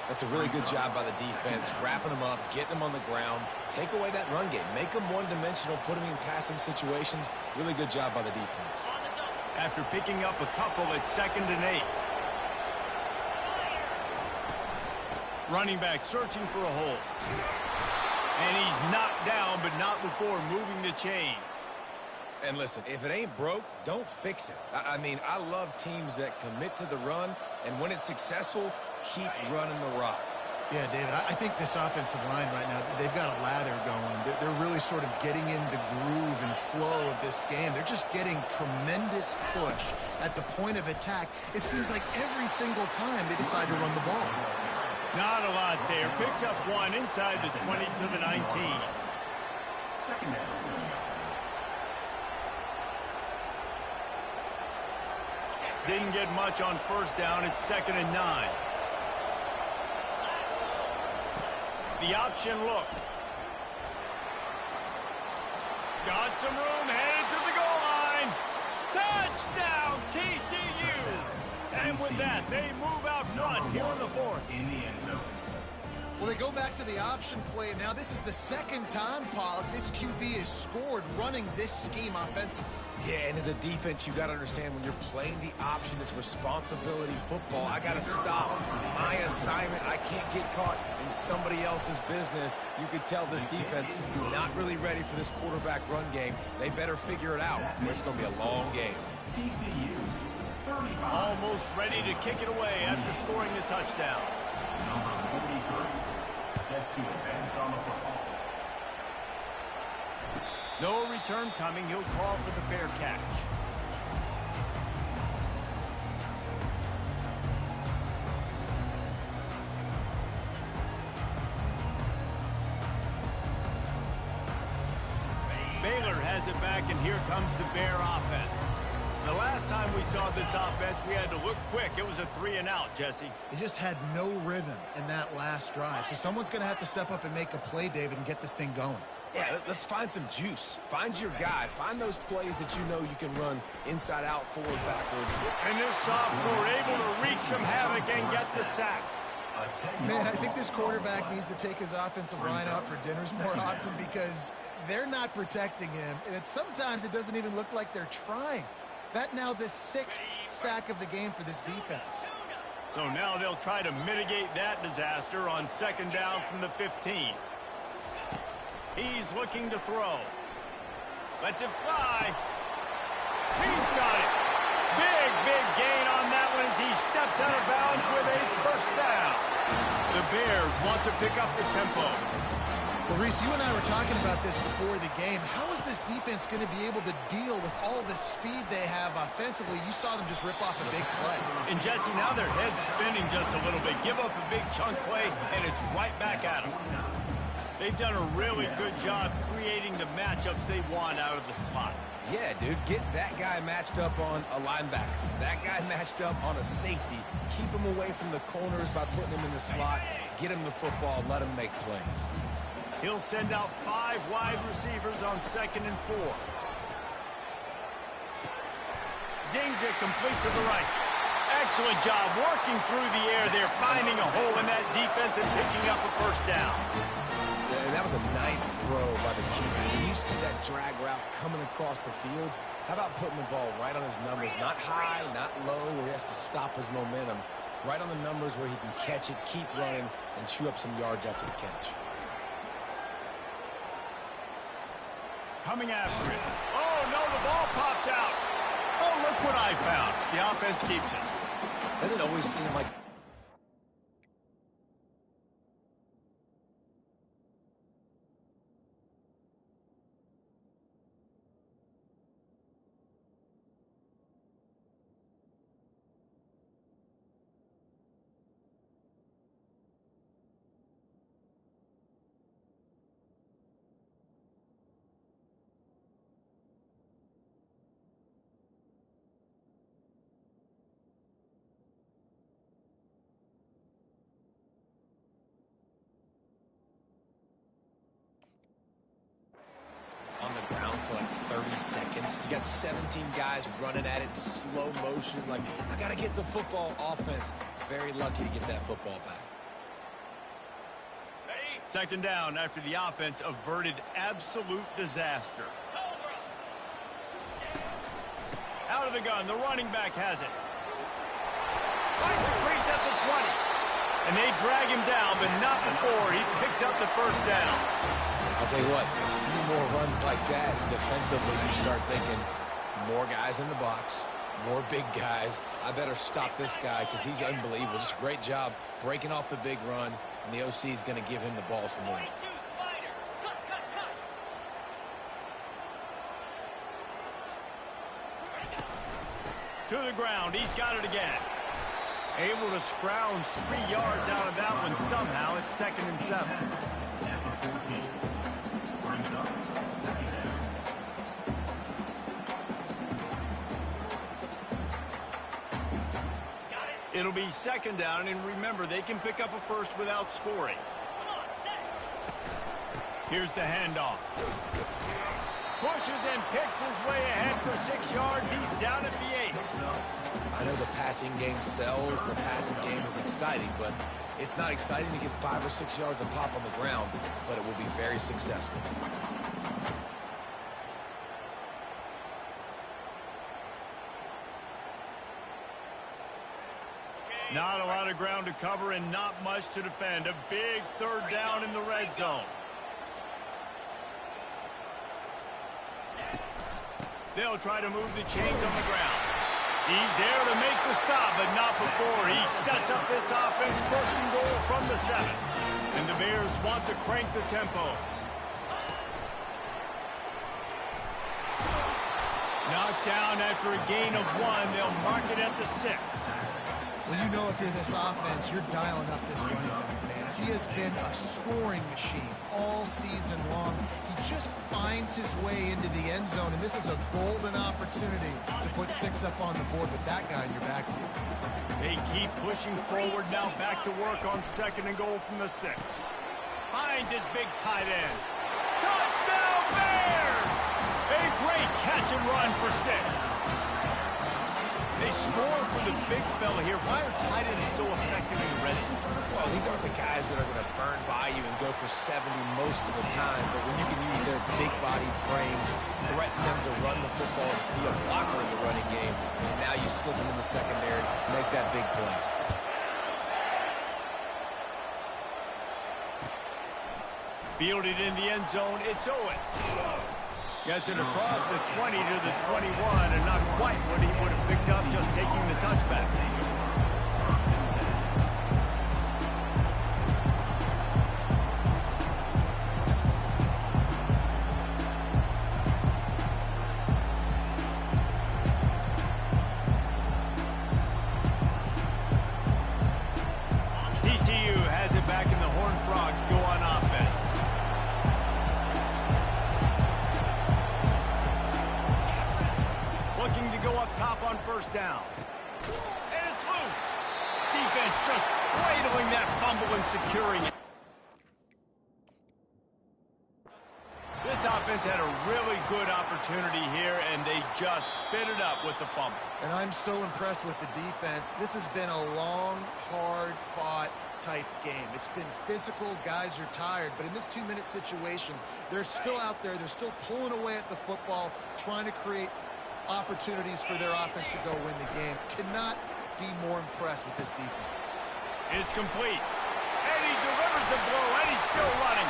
That's a really good job by the defense, wrapping them up, getting them on the ground, take away that run game, make them one-dimensional, put them in passing situations. Really good job by the defense. After picking up a couple, it's 2nd and 8. Running back searching for a hole. And he's knocked down, but not before moving the chains. And listen, if it ain't broke, don't fix it. I mean, I love teams that commit to the run, and when it's successful, keep running the rock. Yeah, David, I think this offensive line right now, they've got a lather going. They're really sort of getting in the groove and flow of this game. They're just getting tremendous push at the point of attack. It seems like every single time they decide to run the ball. Not a lot there. Picks up 1 inside the 20 to the 19. Second down. Didn't get much on 1st down. It's 2nd and 9. The option look. Got some room, headed to the goal line. Touchdown, TCU! And with that, they move out front here in the 4th. In the end zone. Well, they go back to the option play. Now, this is the second time, Pollock, this QB has scored running this scheme offensively. Yeah, and as a defense, you got to understand when you're playing the option, it's responsibility football. I got to stop my assignment. I can't get caught in somebody else's business. You could tell this defense not really ready for this quarterback run game. They better figure it out, or it's going to be a long game. TCU, 35. Almost ready to kick it away after scoring the touchdown. Number 43, set to advance on the football. No return coming. He'll call for the fair catch. Baylor has it back, and here comes the Bear offense. The last time we saw this offense, we had to look quick. It was a 3-and-out, Jesse. They just had no rhythm in that last drive. So someone's going to have to step up and make a play, David, and get this thing going. Yeah, let's find some juice. Find your guy. Find those plays that you know you can run inside out, forward, backwards. And this sophomore able to wreak some havoc and get the sack. Man, I think this quarterback needs to take his offensive line out for dinners more often because they're not protecting him. And sometimes it doesn't even look like they're trying. That now the 6th sack of the game for this defense. So now they'll try to mitigate that disaster on second down from the 15. He's looking to throw. Lets it fly. He's got it. Big gain on that one as he steps out of bounds with a first down. The Bears want to pick up the tempo. Well, Reese, you and I were talking about this before the game. How is this defense going to be able to deal with all the speed they have offensively? You saw them just rip off a big play. And, Jesse, now their head's spinning just a little bit. Give up a big chunk play, and it's right back at them. They've done a really good job creating the matchups they want out of the slot. Yeah, dude, get that guy matched up on a linebacker. That guy matched up on a safety. Keep him away from the corners by putting him in the slot. Get him the football. Let him make plays. He'll send out 5 wide receivers on 2nd and 4. Zings it complete to the right. Excellent job working through the air there, finding a hole in that defense and picking up a first down. And that was a nice throw by the QB. When you see that drag route coming across the field, how about putting the ball right on his numbers? Not high, not low, where he has to stop his momentum. Right on the numbers where he can catch it, keep running, and chew up some yards after the catch. Coming after it. Oh, no, the ball popped out. Oh, look what I found. The offense keeps it. Doesn't it always seem like on the ground for like 30 seconds. You got 17 guys running at it, slow motion. Like, I got to get the football. Offense, very lucky to get that football back. Second down after the offense averted absolute disaster. Out of the gun, the running back has it. Finds a crease at the 20. And they drag him down, but not before he picks up the first down. I'll tell you what, a few more runs like that, and defensively you start thinking, more guys in the box, more big guys. I better stop this guy because he's unbelievable. Just a great job breaking off the big run, and the OC is going to give him the ball some more. To the ground, he's got it again. Able to scrounge 3 yards out of that one somehow. It's 2nd and 7. Number 14 brings up second down. It'll be 2nd down, and remember, they can pick up a first without scoring. Here's the handoff. pushes and picks his way ahead for 6 yards. He's down at the 8. I know the passing game sells, the passing game is exciting, but it's not exciting to get 5 or 6 yards and pop on the ground, but it will be very successful. Not a lot of ground to cover and not much to defend. A big 3rd down in the red zone. They'll try to move the chains on the ground. He's there to make the stop, but not before he sets up this offense. 1st and goal from the 7. And the Bears want to crank the tempo. Knocked down after a gain of 1. They'll mark it at the 6. Well, you know if you're this offense, you're dialing up this running back, man. He has been a scoring machine all season long. He just finds his way into the end zone, and this is a golden opportunity to put 6 up on the board with that guy in your backfield. They keep pushing forward now, back to work on 2nd and goal from the 6. Finds his big tight end. Touchdown Bears! A great catch and run for 6. They score for the big fella here. Why are tight ends so effective in the red zone? Well, these aren't the guys that are going to burn by you and go for 70 most of the time, but when you can use their big-bodied frames, threaten them to run the football and be a blocker in the running game, and now you slip them in the secondary, make that big play. Fielded in the end zone, it's Owen. Gets it across the 20 to the 21, and not quite what he would have picked up just taking the touchback. TCU has it back, and the Horned Frogs go on offense. Looking to go up top on 1st down. And it's loose. Defense just cradling that fumble and securing it. This offense had a really good opportunity here, and they just spit it up with the fumble. And I'm so impressed with the defense. This has been a long, hard-fought type game. It's been physical. Guys are tired. But in this 2-minute situation, they're still out there. They're still pulling away at the football, trying to create opportunities for their offense to go win the game. Cannot be more impressed with this defense. It's complete. And he delivers the blow, and he's still running.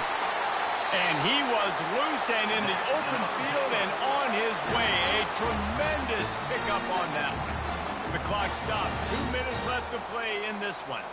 And he was loose and in the open field and on his way. A tremendous pickup on that one. The clock stopped. 2 minutes left to play in this one.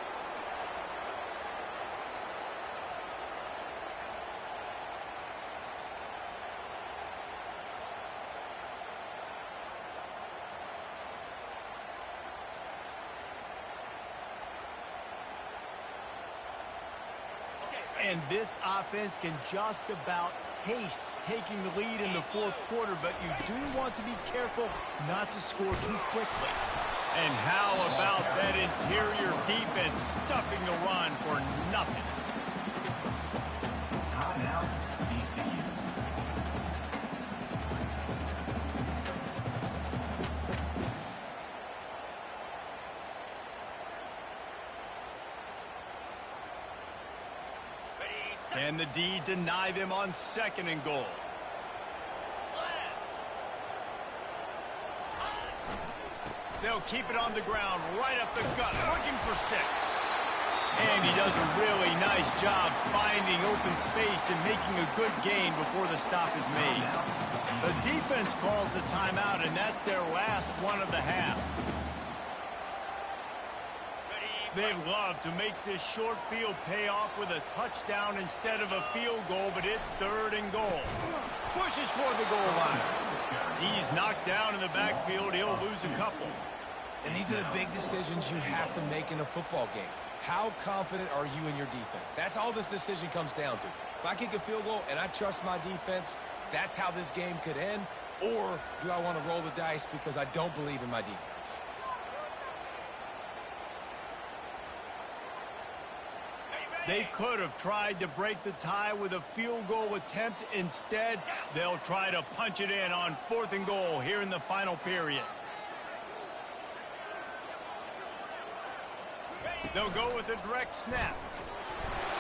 And this offense can just about taste taking the lead in the 4th quarter, but you do want to be careful not to score too quickly. And how about that interior defense stuffing the run for nothing? Timeout, TCU. Can the D deny them on 2nd and goal? They'll keep it on the ground, right up the gut, looking for 6. And he does a really nice job finding open space and making a good gain before the stop is made. The defense calls the timeout, and that's their last one of the half. They'd love to make this short field pay off with a touchdown instead of a field goal, but it's 3rd and goal. Pushes toward the goal line. He's knocked down in the backfield. He'll lose a couple. And these are the big decisions you have to make in a football game. How confident are you in your defense? That's all this decision comes down to. If I kick a field goal and I trust my defense, that's how this game could end. Or do I want to roll the dice because I don't believe in my defense? They could have tried to break the tie with a field goal attempt. Instead, they'll try to punch it in on 4th and goal here in the final period. They'll go with a direct snap.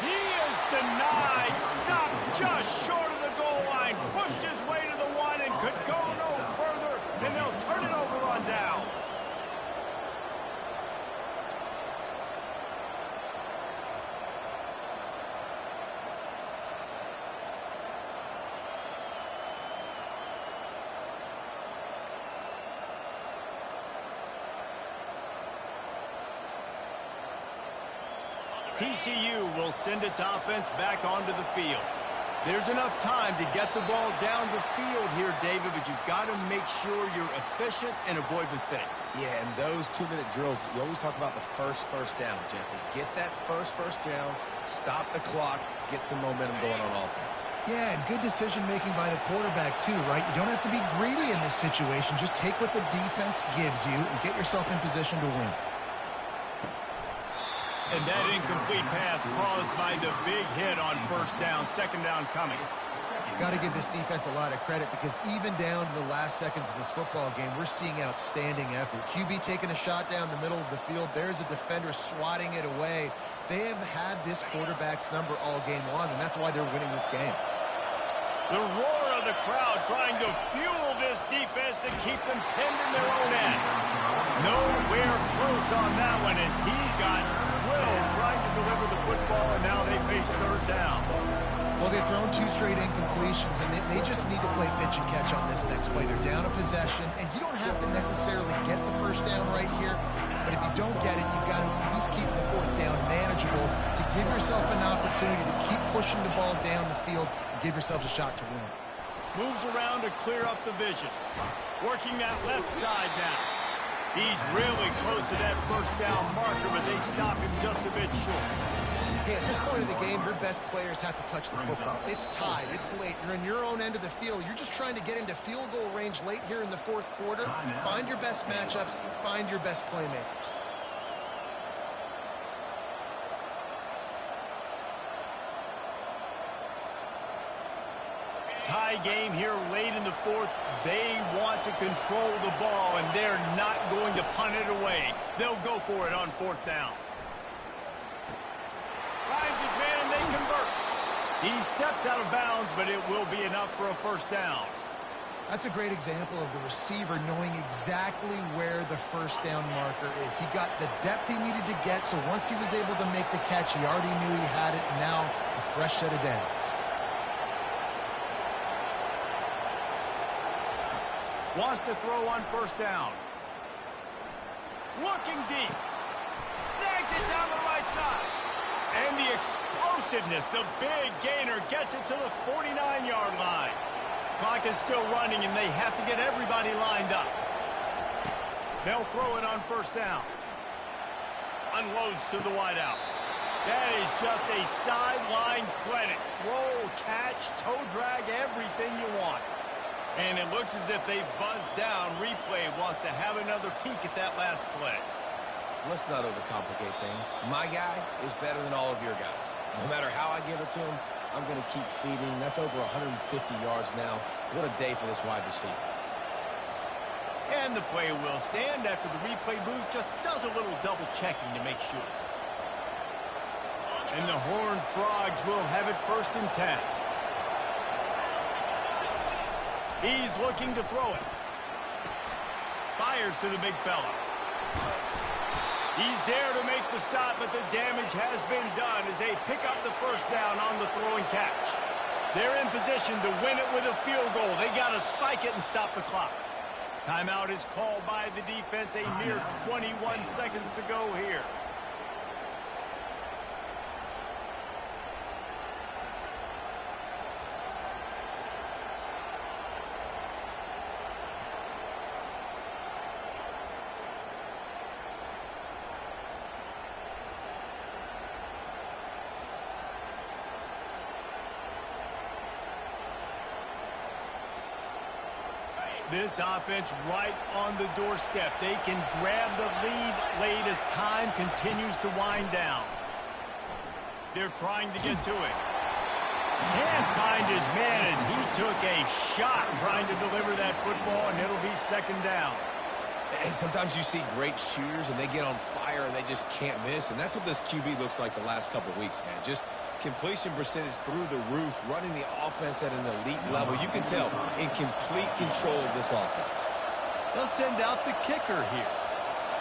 He is denied. Stopped just short of the goal line. Pushed his way to the one and could go no further. And they'll turn it over on downs. TCU will send its offense back onto the field. There's enough time to get the ball down the field here, David, but you've got to make sure you're efficient and avoid mistakes. Yeah, and those 2-minute drills, you always talk about the first down, Jesse. Get that first down, stop the clock, get some momentum going on offense. Yeah, and good decision-making by the quarterback, too, right? You don't have to be greedy in this situation. Just take what the defense gives you and get yourself in position to win. And that incomplete pass caused by the big hit on 1st down, 2nd down coming. Got to give this defense a lot of credit because even down to the last seconds of this football game, we're seeing outstanding effort. QB taking a shot down the middle of the field. There's a defender swatting it away. They have had this quarterback's number all game long, and that's why they're winning this game. The roar of the crowd trying to fuel this defense to keep them pinned in their own end. Nowhere close on that one as he got drilled trying to deliver the football, and now they face 3rd down. Well, they've thrown 2 straight incompletions, and they just need to play pitch and catch on this next play. They're down a possession, and you don't have to necessarily get the 1st down right here, but if you don't get it, you've got to at least keep the 4th down manageable to give yourself an opportunity to keep pushing the ball down the field and give yourselves a shot to win. Moves around to clear up the vision. Working that left side now. He's really close to that 1st down marker, but they stop him just a bit short. Hey, at this point of the game, your best players have to touch the football. It's tied. It's late. You're in your own end of the field. You're just trying to get into field goal range late here in the 4th quarter. Find your best matchups. Find your best playmakers. Tie game here late in the 4th. They want to control the ball, and they're not going to punt it away. They'll go for it on 4th down. Finds his man, and they convert. He steps out of bounds, but it will be enough for a 1st down. That's a great example of the receiver knowing exactly where the 1st down marker is. He got the depth he needed to get, so once he was able to make the catch, he already knew he had it. Now, a fresh set of downs. Wants to throw on 1st down. Looking deep. Snags it down the right side. And the explosiveness, the big gainer, gets it to the 49-yard line. Clock is still running, and they have to get everybody lined up. They'll throw it on 1st down. Unloads to the wideout. That is just a sideline clinic. Throw, catch, toe drag, everything you want. And it looks as if they've buzzed down. Replay wants to have another peek at that last play. Let's not overcomplicate things. My guy is better than all of your guys. No matter how I give it to him, I'm going to keep feeding. That's over 150 yards now. What a day for this wide receiver. And the play will stand after the replay booth just does a little double checking to make sure. And the Horned Frogs will have it 1st and 10. He's looking to throw it. Fires to the big fella. He's there to make the stop, but the damage has been done as they pick up the 1st down on the throw and catch. They're in position to win it with a field goal. They got to spike it and stop the clock. Timeout is called by the defense. A mere 21 seconds to go here. This offense right on the doorstep. They can grab the lead late as time continues to wind down. They're trying to get to it. Can't find his man as he took a shot trying to deliver that football, and it'll be second down. And sometimes you see great shooters, and they get on fire, and they just can't miss. And that's what this QB looks like the last couple weeks, man. Just completion percentage through the roof, running the offense at an elite level. You can tell in complete control of this offense. They'll send out the kicker here.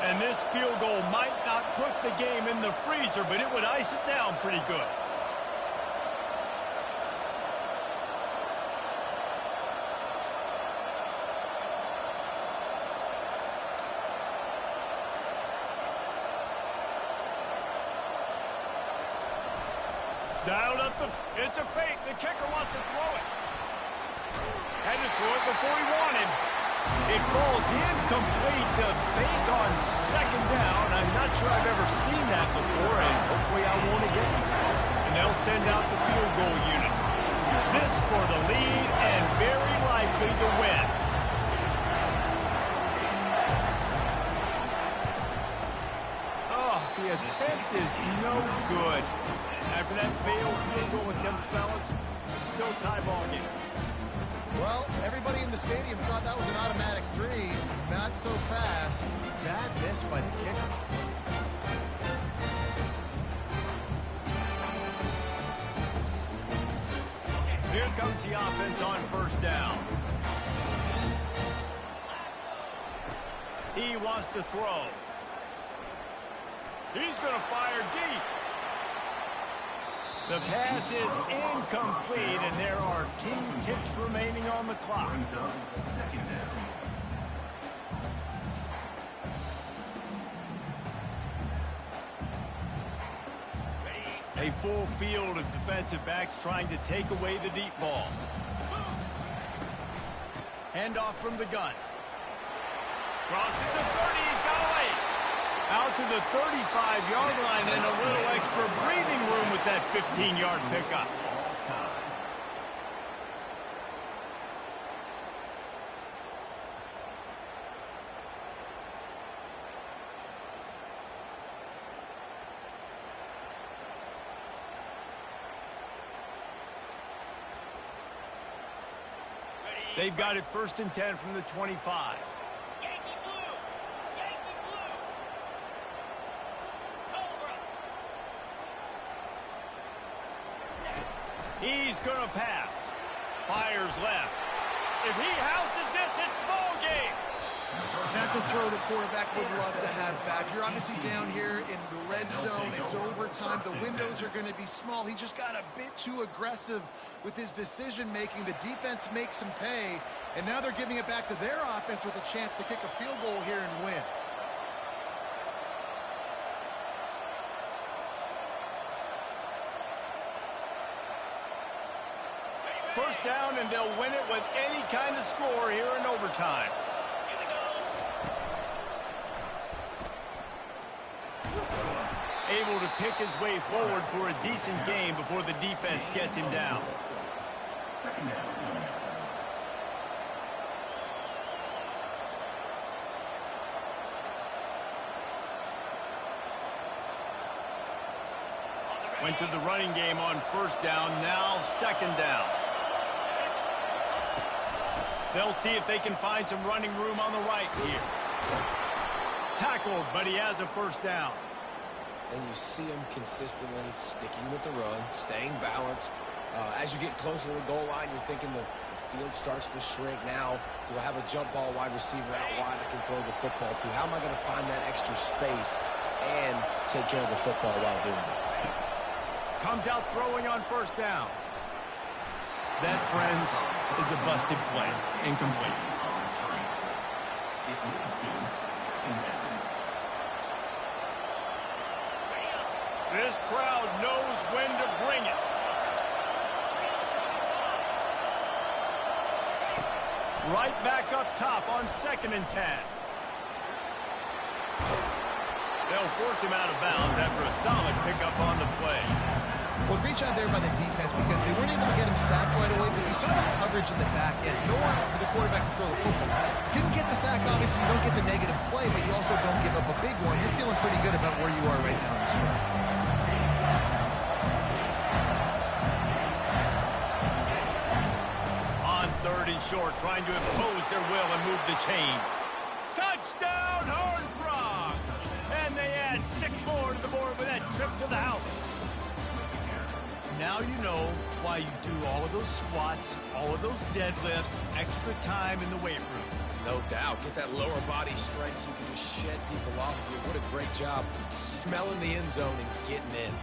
And this field goal might not put the game in the freezer, but it would ice it down pretty good. Dialed up it's a fake. The kicker wants to throw it. Had to throw it before he wanted. It falls incomplete. The fake on second down. I'm not sure I've ever seen that before, and hopefully I won't again. And they'll send out the field goal unit. This for the lead and very likely the win. Oh, the attempt is no good. After that failed field goal attempt, fellas, still tie ball game. Well, everybody in the stadium thought that was an automatic 3. Not so fast. Bad miss by the kicker. Here comes the offense on first down. He wants to throw. He's going to fire deep. The pass is incomplete, and there are 2 ticks remaining on the clock. Second down. A full field of defensive backs trying to take away the deep ball. Handoff from the gun. Crosses the 30. He's got away. Out to the 35-yard line and a little extra breathing room with that 15-yard pickup. They've got it 1st and 10 from the 25. He's going to pass. Fires left. If he houses this, it's ball game. That's a throw the quarterback would love to have back. You're obviously down here in the red zone. It's overtime. The windows are going to be small. He just got a bit too aggressive with his decision-making. The defense makes him pay, and now they're giving it back to their offense with a chance to kick a field goal here and win. First down, and they'll win it with any kind of score here in overtime. Able to pick his way forward for a decent game before the defense gets him down. Second down. Went to the running game on first down, now second down. They'll see if they can find some running room on the right here. Tackled, but he has a first down. And you see him consistently sticking with the run, staying balanced. As you get closer to the goal line, you're thinking the field starts to shrink. Now, do I have a jump ball wide receiver out wide I can throw the football to? How am I going to find that extra space and take care of the football while doing it? Comes out throwing on first down. That, friends, is a busted play. Incomplete. This crowd knows when to bring it. Right back up top on 2nd and 10. They'll force him out of bounds after a solid pickup on the play. Well, great job there by the defense because they weren't able to get him sacked right away, but you saw the coverage in the back end. Nowhere for the quarterback to throw the football. Didn't get the sack, obviously. You don't get the negative play, but you also don't give up a big one. You're feeling pretty good about where you are right now in this game. third and short, trying to impose their will and move the chains. Touchdown, Horned Frogs! And they add 6 more to the board with that trip to the house. Now you know why you do all of those squats, all of those deadlifts, extra time in the weight room. No doubt. Get that lower body strength so you can just shed people off of you. What a great job smelling the end zone and getting in.